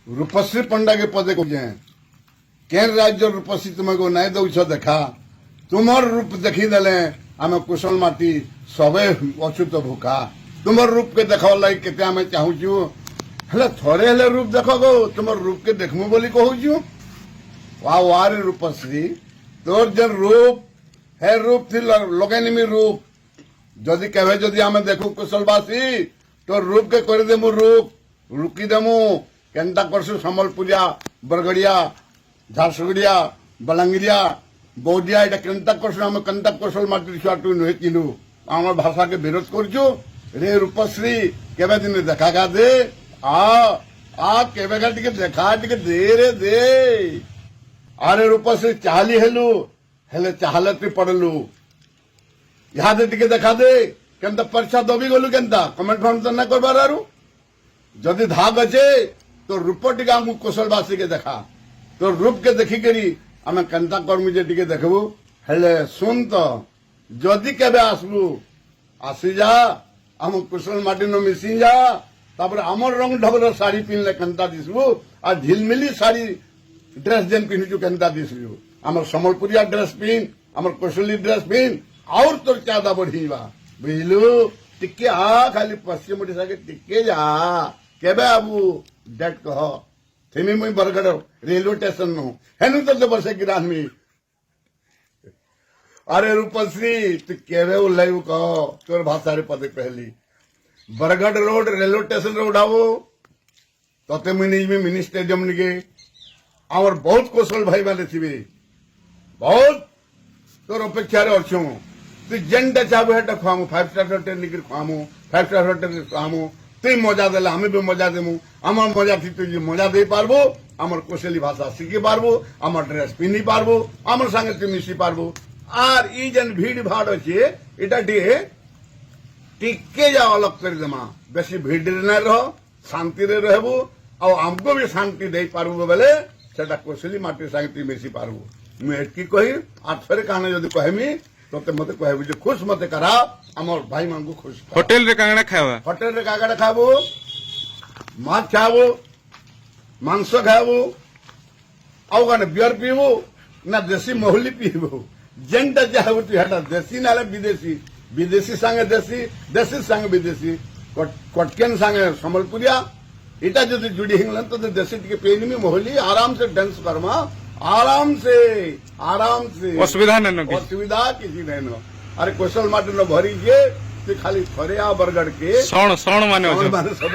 रूपश्री पंडा के पदे कहे केन राज्य रूपश्री तुमको नहीं दौछ देखा तुमर रूप देखीदेले आम कुशल माटी सबे अछूत भूखा तुमर रूप के देखा लगे केते आम चाहूचु हेले थोड़े हेले रूप देख गो तुम रूप के देखमु बोली कहूचु वारे रूपश्री तोर जन रूप है रूप थी लगेनिमी रूप जदि केवे जदि आम देखू कुशलवासी तो रूप के कर देमु रूप रुकी देमु केनता करसु सम्बलपुरिया बरगड़िया झारसुगुड़िया बलांगिरिया बौदिया एटा केनता करसु आम केनता कुशल माटी छुआ तू नुहे चिनु आम भाषा के विरोध करछु रे रूपश्री केवे दिन देखा का दे आ केवे का टिके देखा टिके दे रे दे अरे रूपश्री चाहली हेलु हेले चाहले तू पड़लु यहाँ टिके देखा दे केनता परीक्षा दबी गलु केनता कमेंट फॉर्म तो ना करबार आरु जदि धाग अच्छे तो रूप टिके आमको कुशलवासी के देखा तो रूप के देखिकी आम केनता कर्मी जे टिके देखबू हेले सुन तो जदि केबे आसबू आसी जा आम कुशल माटी न मिसी जा तापर आमर रंग ढंगर साड़ी पिनले केनता दिसबू आ झिलमिली साड़ी ड्रेस जेन पिन्हु केनता दिसबू आमर सम्बलपुरिया ड्रेस पिन आमर कुशली ड्रेस पिन और तोर चादा बढ़ीवा बुझलु टिके आ खाली पश्चिम ओडिशा के टिके जा केबे आबू डेट कह थेमी मुई बरगड़ रेलवे स्टेशन नो हेनु तो बसे गिरान में अरे रूपश्री तू केबे उल्लैव कह तोर भाषा रे पदे पहली बरगड़ रोड रेलवे स्टेशन रे उड़ावो तते मुई निज में मिनी स्टेडियम निके और बहुत कौशल भाई माने थिबे बहुत तोर अपेक्षा रे अच्छो तू जेनटा चाहबो हेटा खुआमु 5 स्टार होटल निकर खुआमु 5 स्टार होटल खुआमु तुई मजा देले हमें भी मजा देमु आमर मजा थी तुझे मजा दे पारबो आमर कौशली भाषा शिखी पारबो आमर ड्रेस पिन्ही पारबो आमर संगे तू मिशी पारबो आर ई जन भीड़ भाड़ अच्छे इटा टिके जा अलग कर देमा बेसी भीड़ न रह शांति रे रहबो और हमको भी शांति दे पारबो बेले सेटा कौशली माटी संगे तू मिशी पारबो मु एटकी कही आर थरे कहने जदि कहमी तो मते कहबो जे खुश मते करा आमर भाई मान को खुश होटल रे कागड़ा खावा होटल रे कागड़ा खाबो माछ खाबो मांस खाबो आउ गाने बियर पीबो ना देसी मोहली पीबो जेंटा चाहबो तू हेटा देसी नाले विदेशी विदेशी संगे देसी देसी संगे विदेशी कटकेन संगे सम्बलपुरिया इटा जदि जुड़ी हिंगलन तो देसी टिके पेनी में मोहली आराम से डांस करमा आराम से असुविधा नहीं असुविधा किसी नहीं नो अरे कौशल माटी न भरी जे खाली थरे आ बरगड़ के सण माने सब